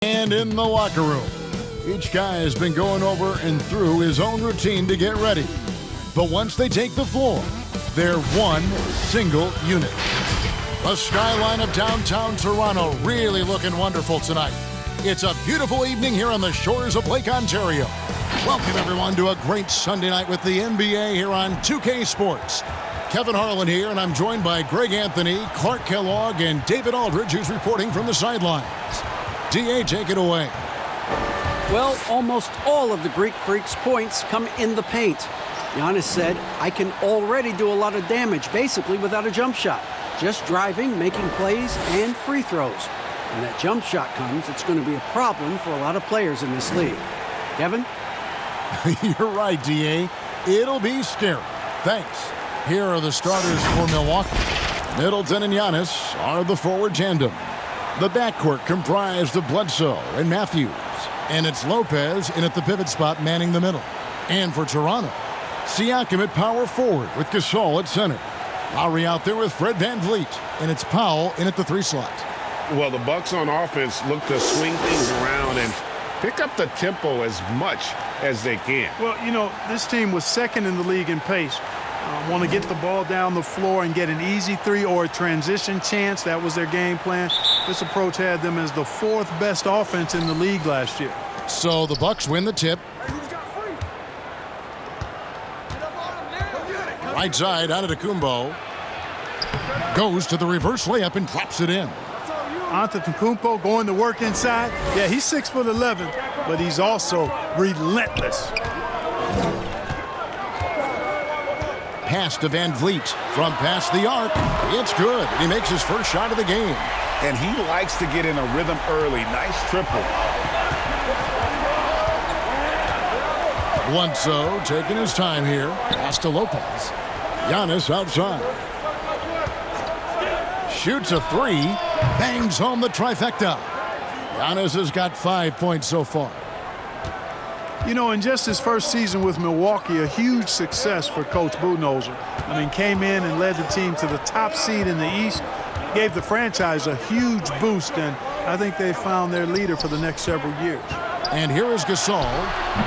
And in the locker room, each guy has been going over and through his own routine to get ready. But once they take the floor, they're one single unit. The skyline of downtown Toronto really looking wonderful tonight. It's a beautiful evening here on the shores of Lake Ontario. Welcome, everyone, to a great Sunday night with the NBA here on 2K Sports. Kevin Harlan here, and I'm joined by Greg Anthony, Clark Kellogg, and David Aldridge, who's reporting from the sidelines. DA, take it away. Well, almost all of the Greek Freak's points come in the paint. Giannis said, I can already do a lot of damage, basically without a jump shot. Just driving, making plays, and free throws. When that jump shot comes, it's going to be a problem for a lot of players in this league. Kevin? You're right, DA. It'll be scary. Thanks. Here are the starters for Milwaukee. Middleton and Giannis are the forward tandem. The backcourt comprised of Bledsoe and Matthews. And it's Lopez in at the pivot spot manning the middle. And for Toronto, Siakam at power forward with Gasol at center. Lowry out there with Fred VanVleet. And it's Powell in at the 3 slot. Well, the Bucks on offense look to swing things around and pick up the tempo as much as they can. Well, you know, this team was second in the league in pace. Want to get the ball down the floor and get an easy 3 or a transition chance. That was their game plan. This approach had them as the 4th best offense in the league last year. So the Bucks win the tip. Right side, Antetokounmpo. Goes to the reverse layup and drops it in. Antetokounmpo going to work inside. Yeah, he's 6'11", but he's also relentless. Pass to VanVleet from past the arc. It's good. He makes his first shot of the game. And he likes to get in a rhythm early. Nice triple. Bledsoe taking his time here. Pass to Lopez. Giannis outside. Shoots a 3. Bangs home the trifecta. Giannis has got 5 points so far. You know, in just his first season with Milwaukee, a huge success for Coach Budenholzer. I mean, came in and led the team to the top seed in the East, gave the franchise a huge boost, and I think they found their leader for the next several years. And here is Gasol,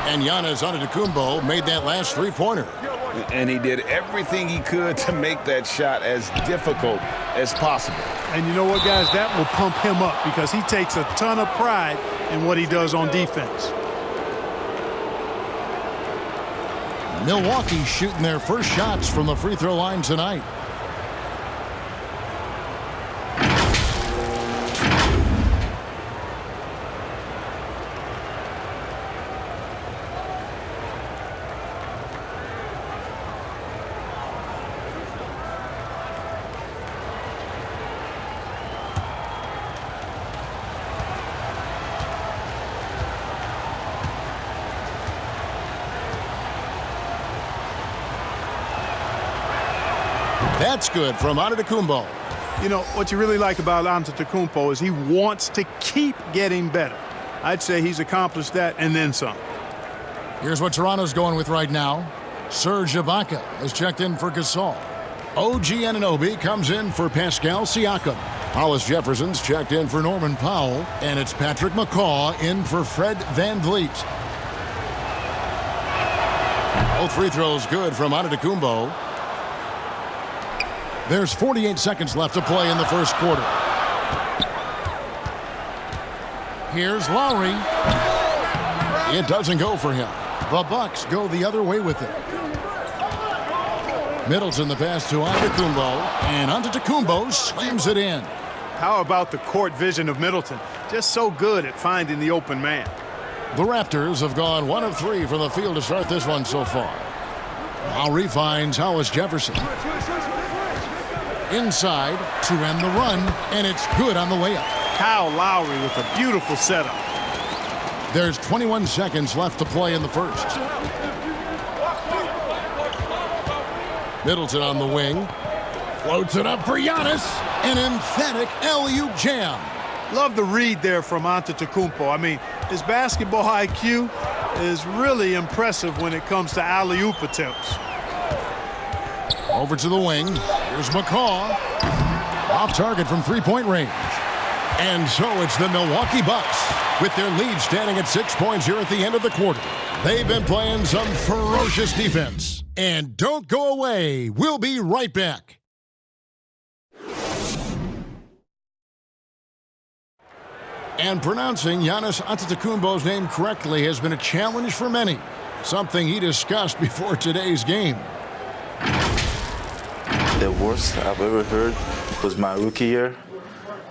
and Giannis Antetokounmpo made that last 3-pointer. And he did everything he could to make that shot as difficult as possible. And you know what, guys? That will pump him up because he takes a ton of pride in what he does on defense. Milwaukee shooting their first shots from the free throw line tonight. That's good from Antetokounmpo. You know, what you really like about Antetokounmpo is he wants to keep getting better. I'd say he's accomplished that and then some. Here's what Toronto's going with right now. Serge Ibaka has checked in for Gasol. OG Anunoby comes in for Pascal Siakam. Hollis Jefferson's checked in for Norman Powell. And it's Patrick McCaw in for Fred VanVleet. Both free throws good from Antetokounmpo. There's 48 seconds left to play in the first quarter. Here's Lowry. It doesn't go for him. The Bucks go the other way with it. Middleton the pass to Antetokounmpo, and Antetokounmpo slams it in. How about the court vision of Middleton? Just so good at finding the open man. The Raptors have gone 1 of 3 from the field to start this one so far. Lowry finds Hollis Jefferson. Inside to end the run, and it's good on the layup. Kyle Lowry with a beautiful setup. There's 21 seconds left to play in the first. Middleton on the wing. Floats it up for Giannis. An emphatic alley-oop jam. Love the read there from Antetokounmpo. I mean, his basketball IQ is really impressive when it comes to alley-oop attempts. Over to the wing. Here's McCaw. Off target from 3-point range. And so it's the Milwaukee Bucks With their lead standing at 6 points here at the end of the quarter, they've been playing some ferocious defense. And don't go away. We'll be right back. And pronouncing Giannis Antetokounmpo's name correctly has been a challenge for many, something he discussed before today's game. The worst I've ever heard was my rookie year.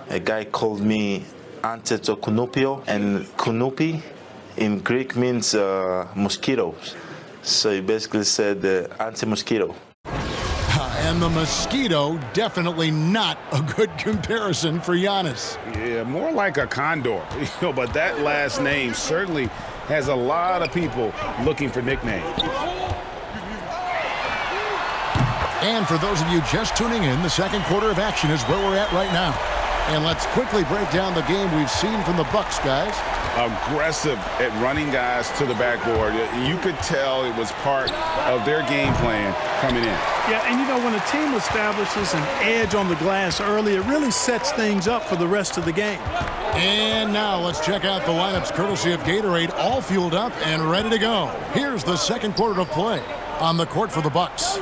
A guy called me Antetokounmpo, and Kunupi in Greek means mosquitoes. So he basically said anti-mosquito. And the mosquito, definitely not a good comparison for Giannis. Yeah, more like a condor. But that last name certainly has a lot of people looking for nicknames. And for those of you just tuning in, the second quarter of action is where we're at right now. And let's quickly break down the game we've seen from the Bucks, guys. Aggressive at running guys to the backboard. You could tell it was part of their game plan coming in. Yeah, and you know, when a team establishes an edge on the glass early, it really sets things up for the rest of the game. And now let's check out the lineups courtesy of Gatorade, all fueled up and ready to go. Here's the second quarter of play on the court for the Bucks.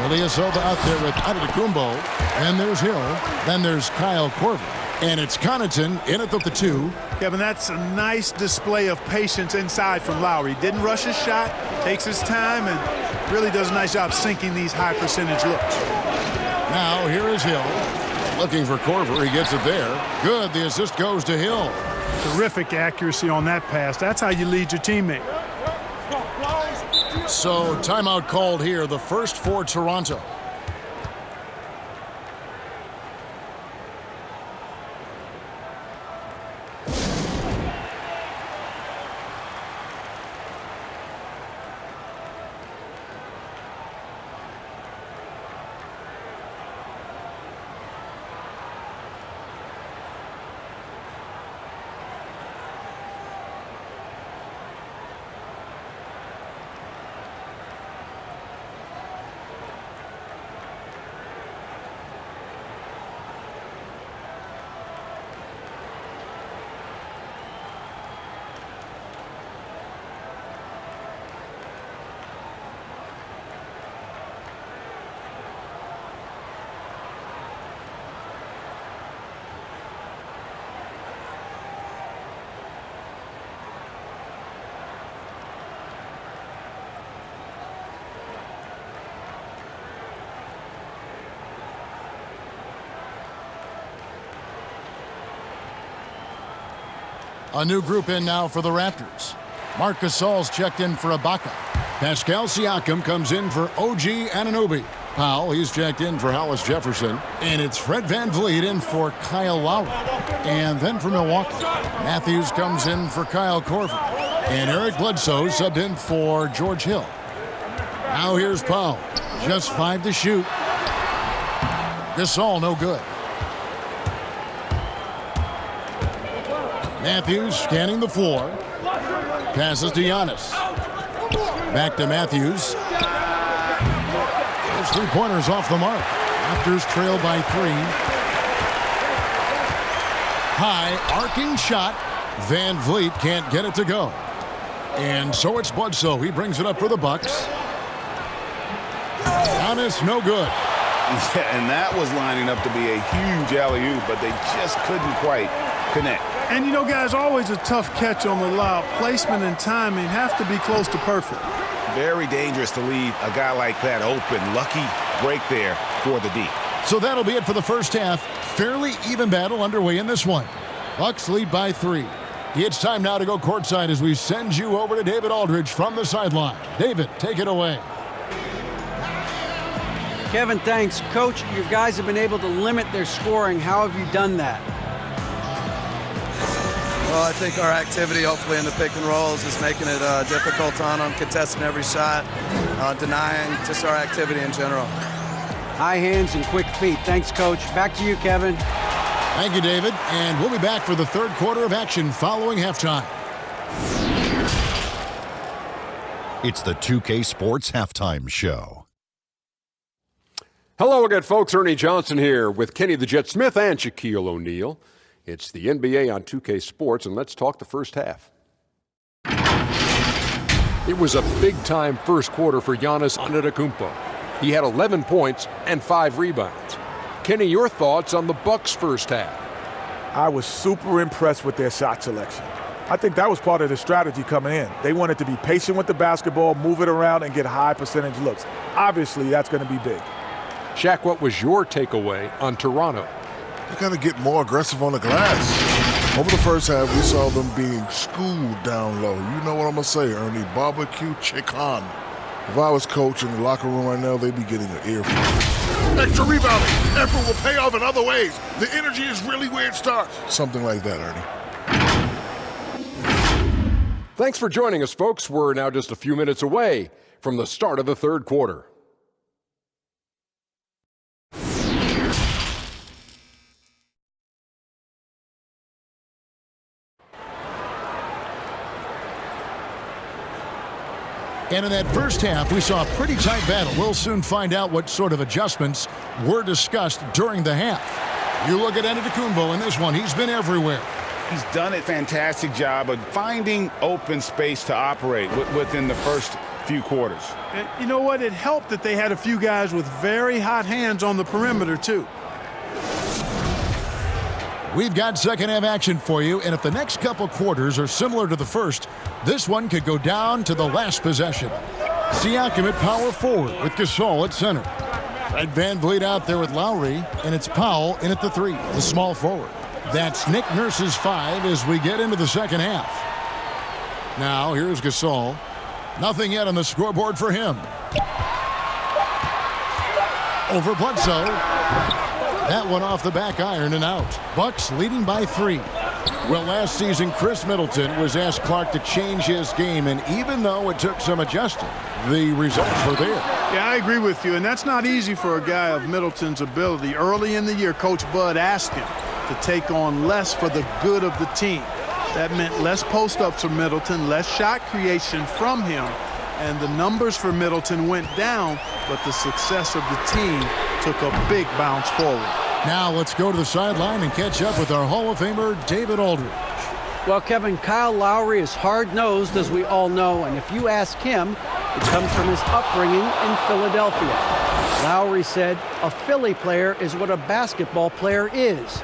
Ilyasova out there with Antetokounmpo. Then there's Hill. Then there's Kyle Korver. And it's Connaughton in at the 2. Kevin, that's a nice display of patience inside from Lowry. Didn't rush his shot, takes his time, and really does a nice job sinking these high percentage looks. Now here is Hill. Looking for Korver. He gets it there. Good. The assist goes to Hill. Terrific accuracy on that pass. That's how you lead your teammate. So timeout called here, the first for Toronto. A new group in now for the Raptors. Marc Gasol's checked in for Ibaka. Pascal Siakam comes in for OG Anunoby. Powell, he's checked in for Hollis Jefferson. And it's Fred VanVleet in for Kyle Lowry. And then for Milwaukee, Matthews comes in for Kyle Korver. And Eric Bledsoe subbed in for George Hill. Now here's Powell. Just 5 to shoot. Gasol no good. Matthews scanning the floor. Passes to Giannis. Back to Matthews. Those 3-pointers off the mark. Raptors trail by 3. High arcing shot. VanVleet can't get it to go. And so it's Bledsoe. He brings it up for the Bucks. Giannis no good. Yeah, and that was lining up to be a huge alley-oop, but they just couldn't quite connect. And you know, guys, always a tough catch on the lob. Placement and timing have to be close to perfect. Very dangerous to leave a guy like that open. Lucky break there for the D. So that'll be it for the first half. Fairly even battle underway in this one. Bucks lead by 3. It's time now to go courtside as we send you over to David Aldridge from the sideline. David, take it away. Kevin, thanks. Coach, your guys have been able to limit their scoring. How have you done that? Well, I think our activity, hopefully, in the pick and rolls is making it difficult on them, contesting every shot, denying, just our activity in general. High hands and quick feet. Thanks, Coach. Back to you, Kevin. Thank you, David. And we'll be back for the third quarter of action following halftime. It's the 2K Sports Halftime Show. Hello again, folks. Ernie Johnson here with Kenny the Jet Smith and Shaquille O'Neal. It's the NBA on 2K Sports, and let's talk the first half. It was a big-time first quarter for Giannis Antetokounmpo. He had 11 points and 5 rebounds. Kenny, your thoughts on the Bucks' first half? I was super impressed with their shot selection. I think that was part of the strategy coming in. They wanted to be patient with the basketball, move it around, and get high percentage looks. Obviously, that's going to be big. Shaq, what was your takeaway on Toronto? They got to get more aggressive on the glass. Over the first half, we saw them being schooled down low. You know what I'm going to say, Ernie. Barbecue chicken. If I was coach in the locker room right now, they'd be getting an earful. Extra rebounding. Effort will pay off in other ways. The energy is really where it starts. Something like that, Ernie. Thanks for joining us, folks. We're now just a few minutes away from the start of the third quarter. And in that first half, we saw a pretty tight battle. We'll soon find out what sort of adjustments were discussed during the half. You look at Antetokounmpo in this one. He's been everywhere. He's done a fantastic job of finding open space to operate within the first few quarters. And you know what? It helped that they had a few guys with very hot hands on the perimeter, too. We've got second half action for you, and if the next couple quarters are similar to the first, this one could go down to the last possession. Siakam at power forward with Gasol at center. Fred VanVleet out there with Lowry, and it's Powell in at the 3, the small forward. That's Nick Nurse's 5 as we get into the second half. Now here's Gasol. Nothing yet on the scoreboard for him. Over Bledsoe. That one off the back iron and out. Bucks leading by 3. Well, last season, Chris Middleton was asked Clark to change his game, and even though it took some adjusting, the results were there. Yeah, I agree with you, and that's not easy for a guy of Middleton's ability. Early in the year, Coach Bud asked him to take on less for the good of the team. That meant less post-ups for Middleton, less shot creation from him, and the numbers for Middleton went down, but the success of the team took a big bounce forward. Now let's go to the sideline and catch up with our Hall of Famer, David Aldridge. Well, Kevin, Kyle Lowry is hard-nosed, as we all know, and if you ask him, it comes from his upbringing in Philadelphia. Lowry said, "A Philly player is what a basketball player is.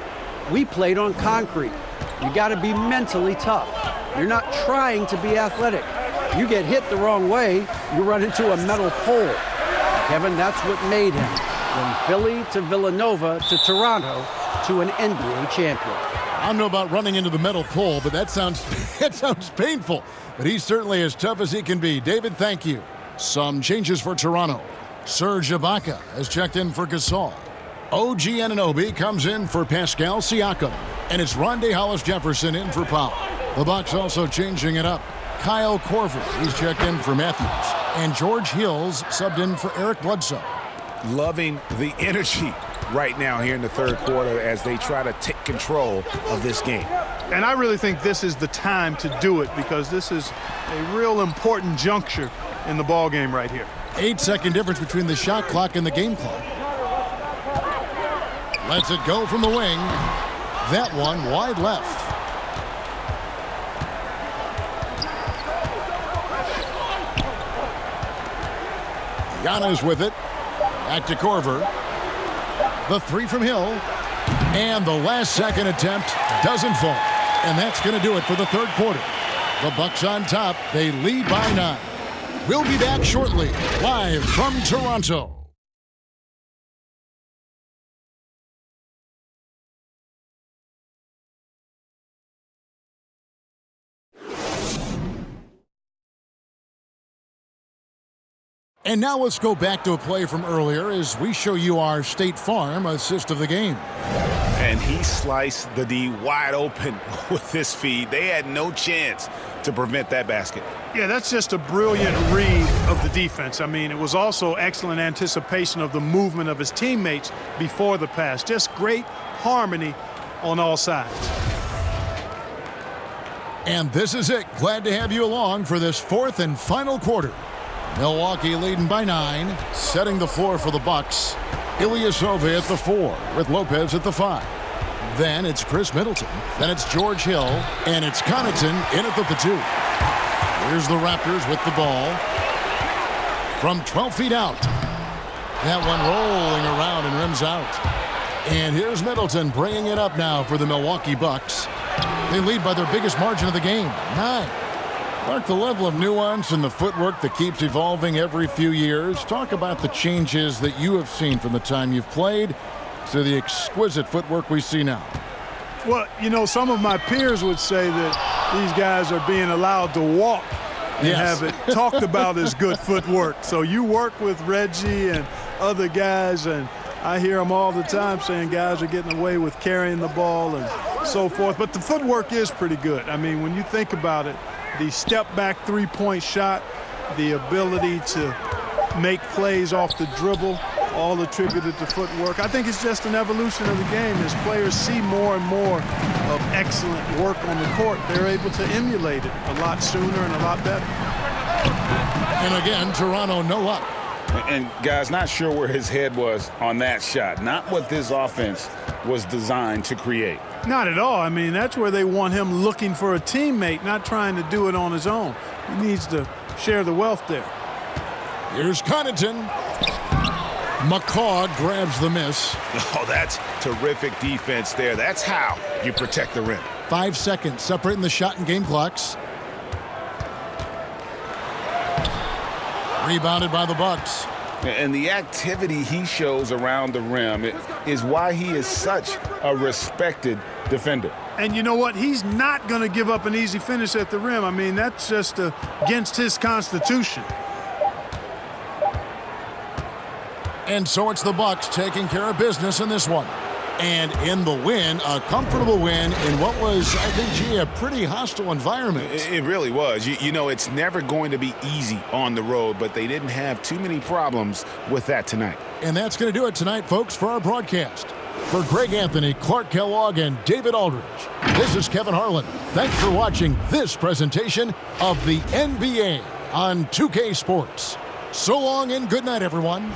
We played on concrete. You got to be mentally tough. You're not trying to be athletic. You get hit the wrong way, you run into a metal pole." Kevin, that's what made him. From Philly to Villanova to Toronto to an NBA champion. I don't know about running into the metal pole, but that sounds painful. But he's certainly as tough as he can be. David, thank you. Some changes for Toronto. Serge Ibaka has checked in for Gasol. OG Anunoby comes in for Pascal Siakam. And it's Rondae Hollis-Jefferson in for Powell. The Bucks also changing it up. Kyle Korver, he's checked in for Matthews. And George Hills subbed in for Eric Bledsoe. Loving the energy right now here in the third quarter as they try to take control of this game. And I really think this is the time to do it because this is a real important juncture in the ball game right here. 8-second difference between the shot clock and the game clock. Lets it go from the wing. That one wide left. Giannis with it. Back to Korver. The 3 from Hill. And the last second attempt doesn't fall. And that's going to do it for the third quarter. The Bucks on top. They lead by 9. We'll be back shortly, live from Toronto. And now let's go back to a play from earlier as we show you our State Farm assist of the game. And he sliced the D wide open with this feed. They had no chance to prevent that basket. Yeah, that's just a brilliant read of the defense. I mean, it was also excellent anticipation of the movement of his teammates before the pass. Just great harmony on all sides. And this is it. Glad to have you along for this fourth and final quarter. Milwaukee leading by 9, setting the floor for the Bucks. Ilyasova at the 4 with Lopez at the 5. Then it's Chris Middleton. Then it's George Hill. And it's Connaughton in at the 2. Here's the Raptors with the ball. From 12 feet out. That one rolling around and rims out. And here's Middleton bringing it up now for the Milwaukee Bucks. They lead by their biggest margin of the game, 9. Mark, the level of nuance and the footwork that keeps evolving every few years. Talk about the changes that you have seen from the time you've played to the exquisite footwork we see now. Well, you know, some of my peers would say that these guys are being allowed to walk and have it talked about as good footwork. So you work with Reggie and other guys, and I hear them all the time saying guys are getting away with carrying the ball and so forth. But the footwork is pretty good. I mean, when you think about it, the step-back three-point shot, the ability to make plays off the dribble, all attributed to footwork. I think it's just an evolution of the game. As players see more and more of excellent work on the court, they're able to emulate it a lot sooner and a lot better. And again, Toronto no luck. And guys, not sure where his head was on that shot. Not what this offense was designed to create. Not at all. I mean, that's where they want him looking for a teammate, not trying to do it on his own. He needs to share the wealth there. Here's Connaughton. McCaw grabs the miss. Oh, that's terrific defense there. That's how you protect the rim. 5 seconds separating the shot and game clocks. Rebounded by the Bucks. And the activity he shows around the rim is why he is such a respected defender. And you know what? He's not going to give up an easy finish at the rim. I mean, that's just against his constitution. And so it's the Bucks taking care of business in this one. And in the win, a comfortable win in what was, I think, gee, a pretty hostile environment. It really was. You know, it's never going to be easy on the road, but they didn't have too many problems with that tonight. And that's going to do it tonight, folks, for our broadcast. For Greg Anthony, Clark Kellogg, and David Aldridge, this is Kevin Harlan. Thanks for watching this presentation of the NBA on 2K Sports. So long and good night, everyone.